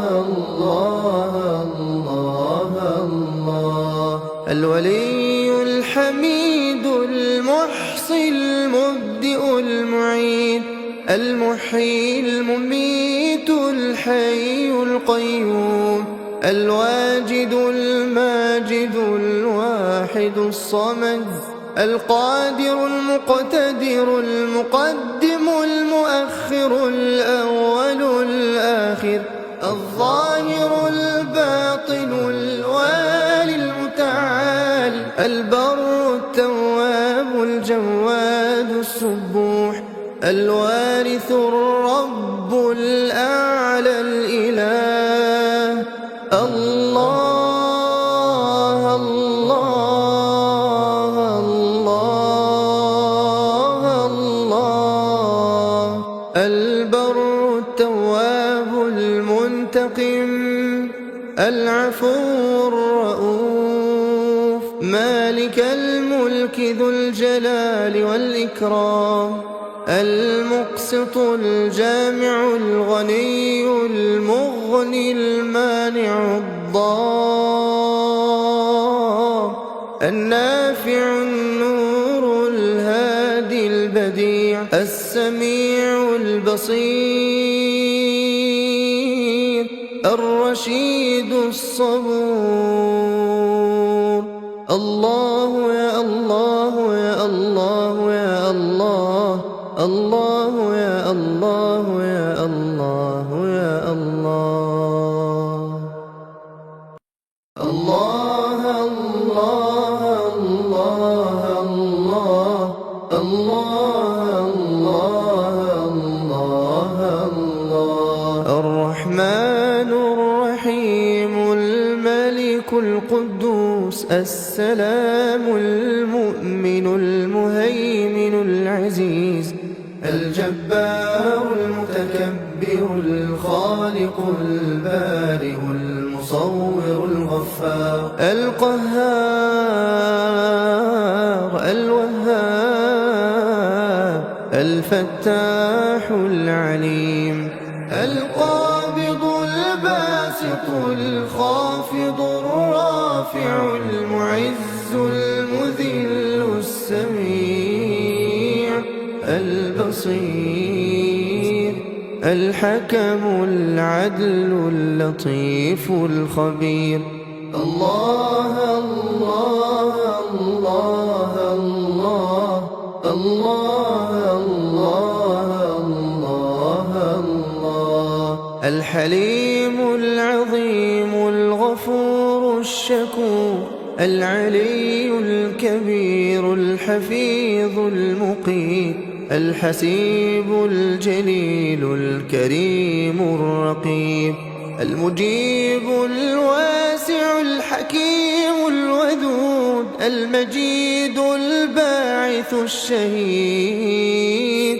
الله الله الولي الحميد المحصي المبدئ المعين المحيي المميت الحي القيوم الواجد الماجد الواحد الصمد القادر المقتدر المقدم المؤخر الأول الآخر الظاهر الباطن الوالي المتعال البر التواب الجواد السبوح الوارث الوارث الرب الأعلى الإله. الله الله الله الله. البر التواب المنتقم العفو الرؤوف مالك الملك ذو الجلال والإكرام. المقسط الجامع الغني المغني المانع الضار. النافع النور الهادي البديع السميع البصير الرشيد الصبور. الله يا الله يا الله يا الله. الله يا الله يا الله يا الله. الله الله الله الله الله الله الله. الرحمن الرحيم الملك القدوس السلام المؤمن المهيمن العزيز الجبار المتكبر الخالق البارئ المصور الغفار القهار الوهاب الفتاح العليم القابض الباسط الخافض الرافع المعز المذل السميع البصير الحكم العدل اللطيف الخبير. الله الله الله الله الله الله الله. الحليم العظيم الغفور الشكور العلي الكبير الحفيظ المقيت الحسيب الجليل الكريم الرقيب المجيب الواسع الحكيم الودود المجيد الباعث الشهيد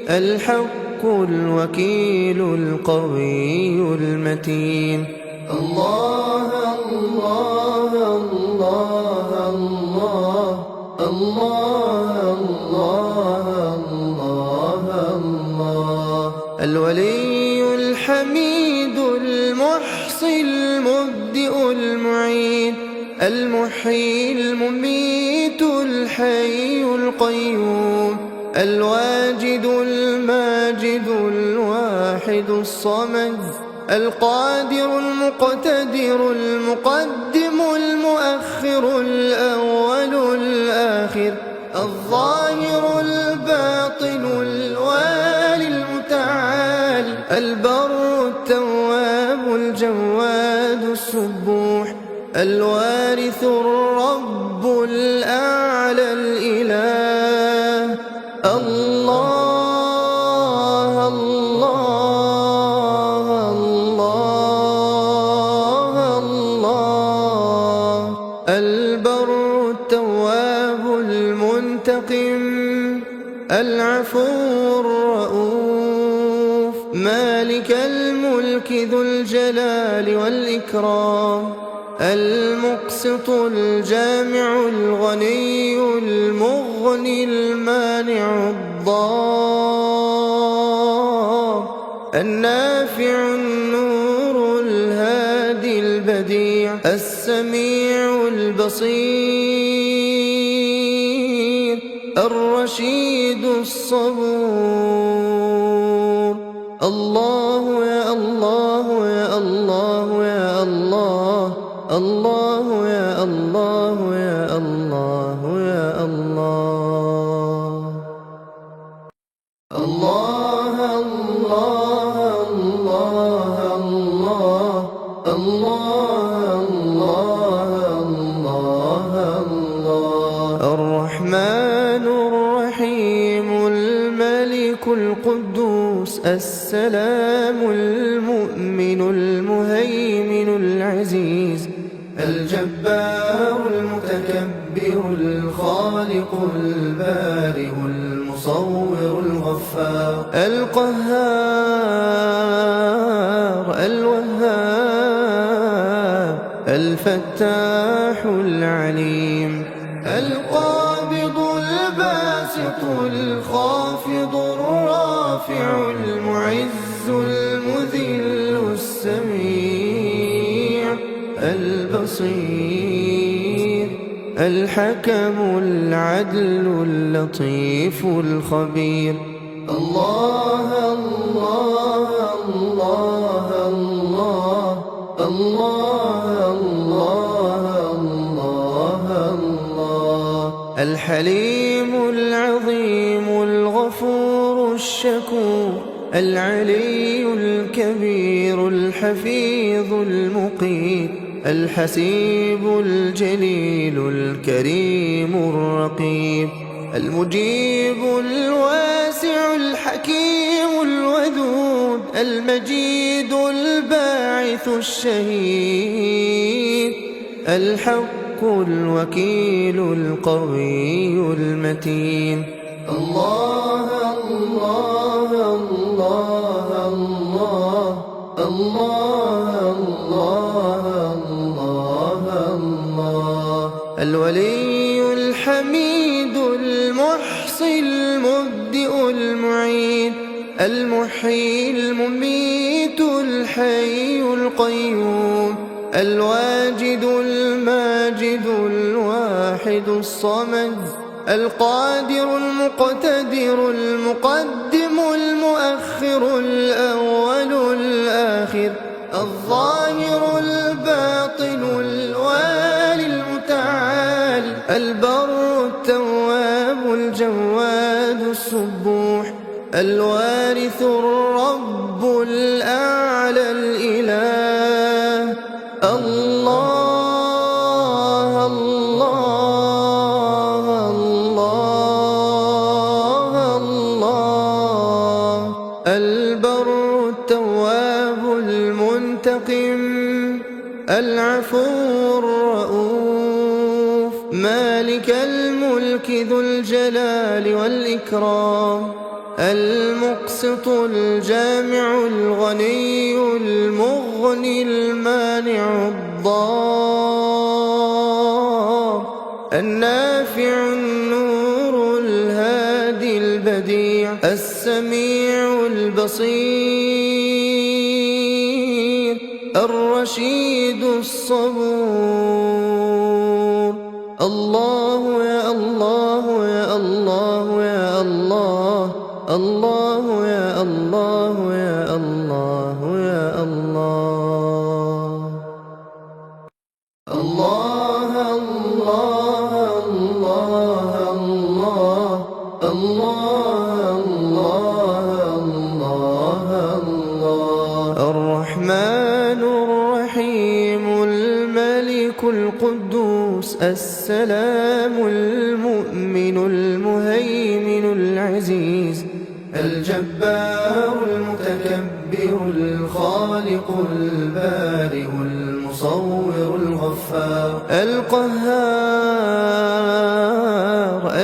الحق الوكيل القوي المتين. الله الله الله الله الله الله الله. الولي الحميد المحصي المبدئ المعيد المحيي المميت الحي القيوم الواجد الماجد الواحد الصمد القادر المقتدر المقدم المؤخر الأول الآخر الظاهر الباطن الوالي المتعال البر التواب الجواد السبوح الوارث الرب الأعلى الإله. الله الله الله الله. البر التواب المنتقم العفو الرؤوف مالك الملك ذو الجلال والإكرام المقسط الجامع الغني المغني المانع الضار. النافع النور الهادي البديع السميع البصير الرشيد الصبور. الله يا الله يا الله يا الله. الله يا الله يا الله يا الله. الله الله الله الله الله الله الله. الرحمن الرحيم الملك القدوس القدوس السلام المؤمن المهيمن العزيز الجبار المتكبر الخالق البارئ المصور الغفار القهار الوهاب الفتاح العليم القابض الباسط الخافض الرافع المعز المذل السميع البصير الحكم العدل اللطيف الخبير الله الله الله الله الله الله الله الحليم العظيم الغفور الشكور العلي الكبير الحفيظ المقيت الحسيب الجليل الكريم الرقيب المجيب الواسع الحكيم الودود المجيد الباعث الشهيد الحق الوكيل القوي المتين الله الله الله الله الله الله الله الولي الحميد المحصي المبدئ المعيد المحيي المميت الحي القيوم الواجد الماجد الواحد الصمد القادر المقتدر المقدم المؤخر الأول الآخر الظاهر الباطن الوالي المتعال البر التواب الجواد السبوح الوارث الرب الأعلى الإله الله الله الله الله البر التواب المنتقم العفو الرؤوف مالك الملك ذو الجلال والإكرام المقسط الجامع الغني المغني المانع الضار النافع النور الهادي البديع السميع البصير الرشيد الصبور الله يا الله يا الله يا الله الله يا الله يا الله يا الله الله الله الله الله الله الله الله الرحمن الرحيم الملك القدوس السلام المؤمن المهيمن العزيز الجبار المتكبر الخالق البارئ المصور الغفار القهار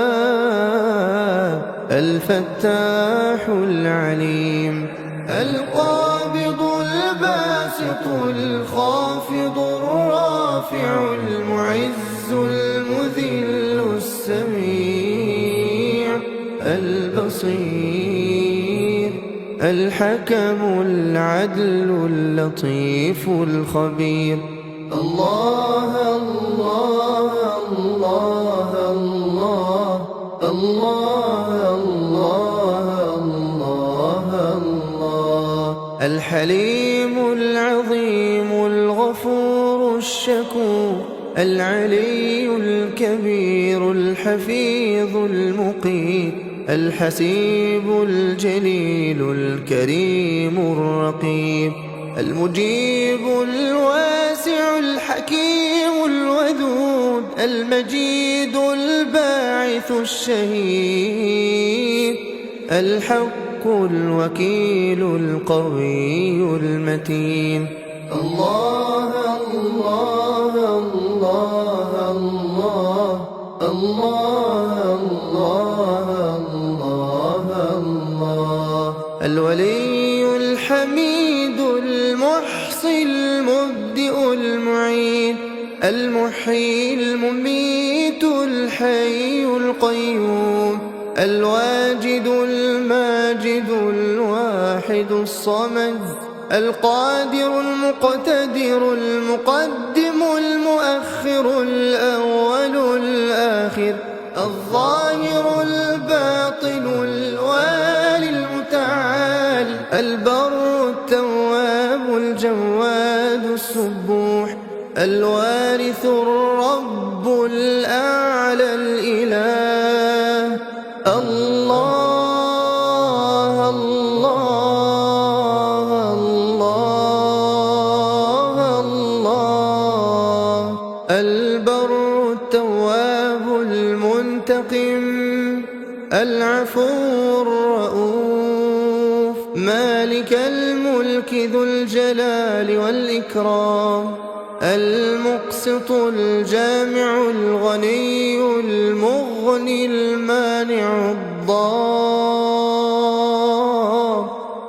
الوهاب الفتاح العليم القابض الباسط الخافض الرافع المعز المذل السميع البصير الحكم العدل اللطيف الخبير الله الله الله الله الله الله الله الحليم العظيم الغفور الشكور العلي الكبير الحفيظ المقيت الحسيب الجليل الكريم الرقيب المجيب الواسع الحكيم الودود المجيد الباعث الشهيد الحق الحق الوكيل القوي المتين. الله الله الله الله الله الله الله الله. الولي الحميد المحصي المبدئ المعيد المحيي المميت الحي القيوم الواجد الماجد الواحد الصمد القادر المقتدر المقدم المؤخر الأول الآخر الظاهر الباطن الوالي المتعال البر التواب الجواد السبوح الوارث الرب الأعلى الإله. الله الله الله الله. البر التواب المنتقم العفو الرؤوف مالك الملك ذو الجلال والإكرام المقسط الجامع الغني المغني المانع الضار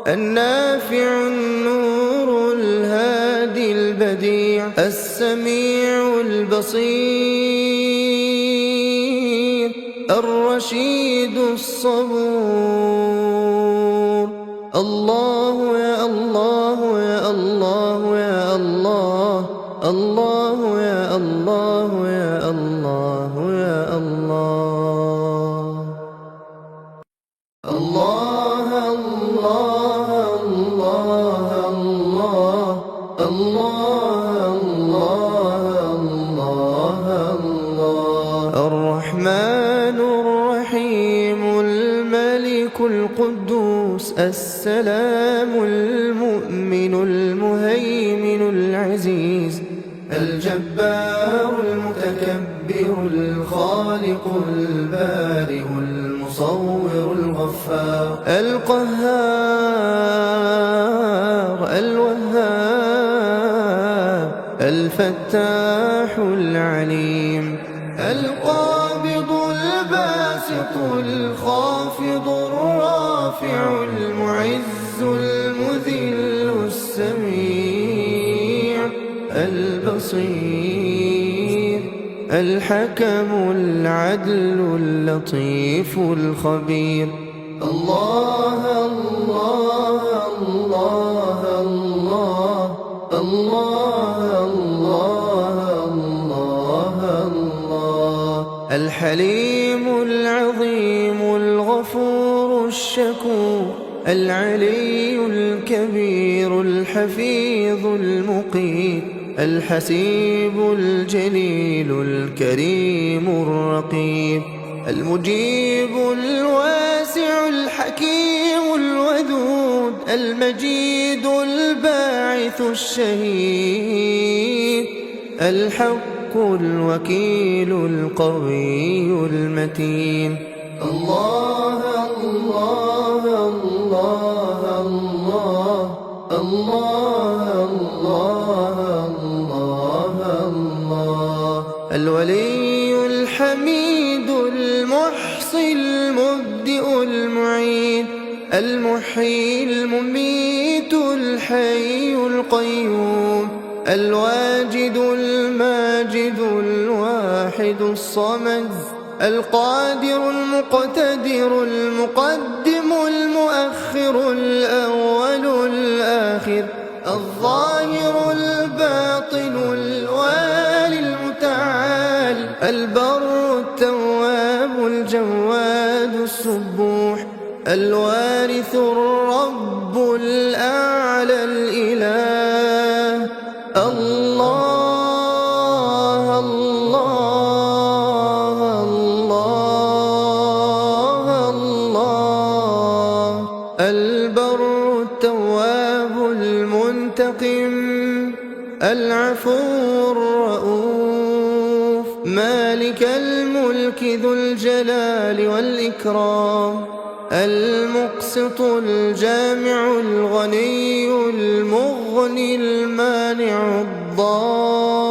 النافع النور الهادي البديع السميع البصير الرشيد الصبور. الله يا الله يا الله يا الله الله يا الله يا الله يا الله. الله الله الله الله الله الله الله. الرحمن الرحيم الملك القدوس السلام المؤمن المهيمن العزيز الجبار المتكبر الخالق البارئ المصور الغفار القهار الوهاب الفتاح العليم القابض الباسط الخافض الرافع المعز المذل السميع البصير الحكم العدل اللطيف الخبير. الله الله الله الله الله الله الله الله. الحليم العظيم الغفور الشكور العلي الكبير الحفيظ المقيت الحسيب الجليل الكريم الرقيب المجيب الواسع الحكيم الودود المجيد الباعث الشهيد الحق الوكيل القوي المتين. الله الله الله الله الله الله الله الله. الولي الحميد المحصي المبدئ المعيد المحيي المميت الحي القيوم الواجد الماجد الواحد الصمد القادر المقتدر المقدم المؤخر الأول الآخر الظاهر الباطن الوالي المتعال البر التواب الجواد السبوح الوارث الرب الأعلى الإله. الله الله الله الله. البر التواب المنتقم العفو الرؤوف مالك الملك ذو الجلال والإكرام المقسط الجامع الغني المغني المانع الضار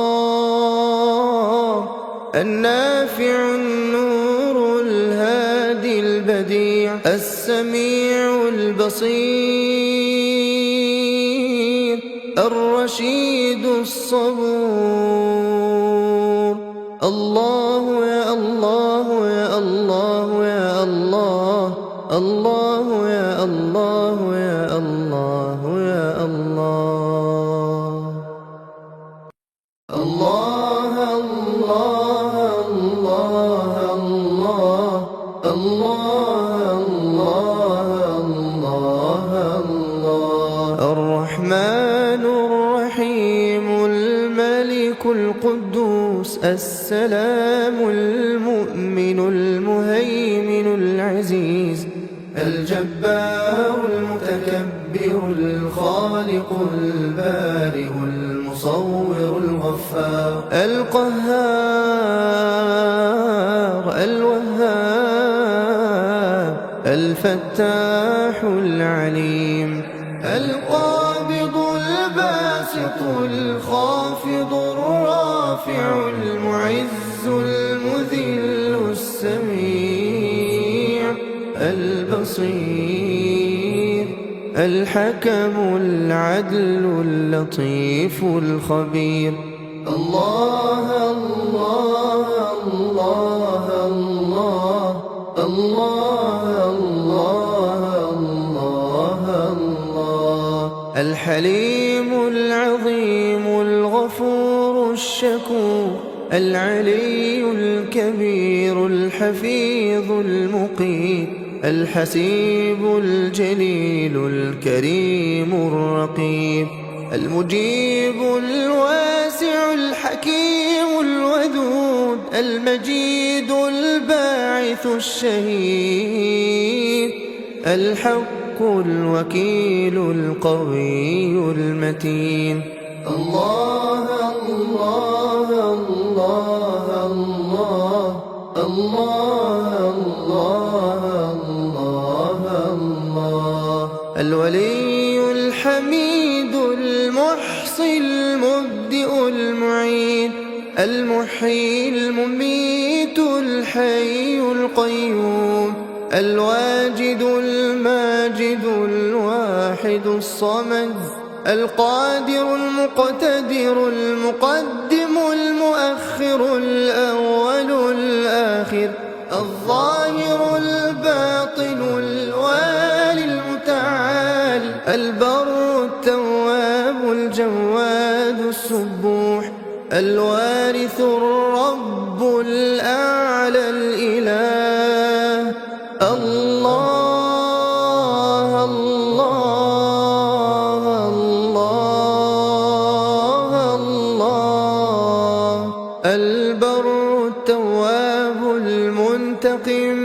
النافع النور الهادي البديع السميع البصير الرشيد الصبور. الله يا الله يا الله يا الله، الله يا الله يا الله يا الله. الله الله الله الله الله الله الله. الرحمن الرحيم الملك القدوس السلام المؤمن المهيمن العزيز الجبار المتكبر الخالق البارئ المصور الغفار القهار الوهاب الفتاح العليم القابض الباسط الخافض الرافع المعز المذل السميع البصير الحكم العدل اللطيف الخبير. الله الله الله الله الله الله الله. الحليم العظيم الغفور الشكور العلي الكبير الحفيظ المقيت الحسيب الجليل الكريم الرقيب المجيب الواسع الحكيم الودود المجيد الباعث الشهيد الحق الوكيل القوي المتين. الله الله الله الله الله الله الله. الولي الحميد المحصي المبدئ المعيد المحيي المميت الحي القيوم الواجد الماجد الواحد الصمد القادر المقتدر المقدم المؤخر الأول الآخر الظاهر الباطن الوالي المتعال البر التواب الجواد السبوح الوارث الرب الأعلى الإله. الله الله الله الله. البر التواب المنتقم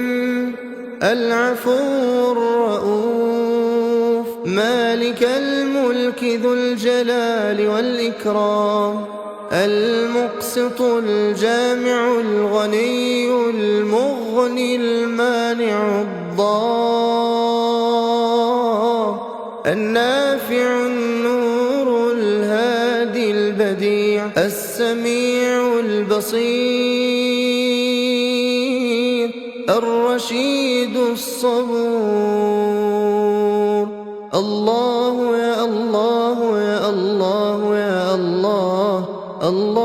العفو الرؤوف مالك الملك ذو الجلال والإكرام المقسط الجامع الغني المغني المانع الضار النافع النور الهادي البديع السميع البصير الرشيد الصبور. الله يا الله يا الله يا الله الله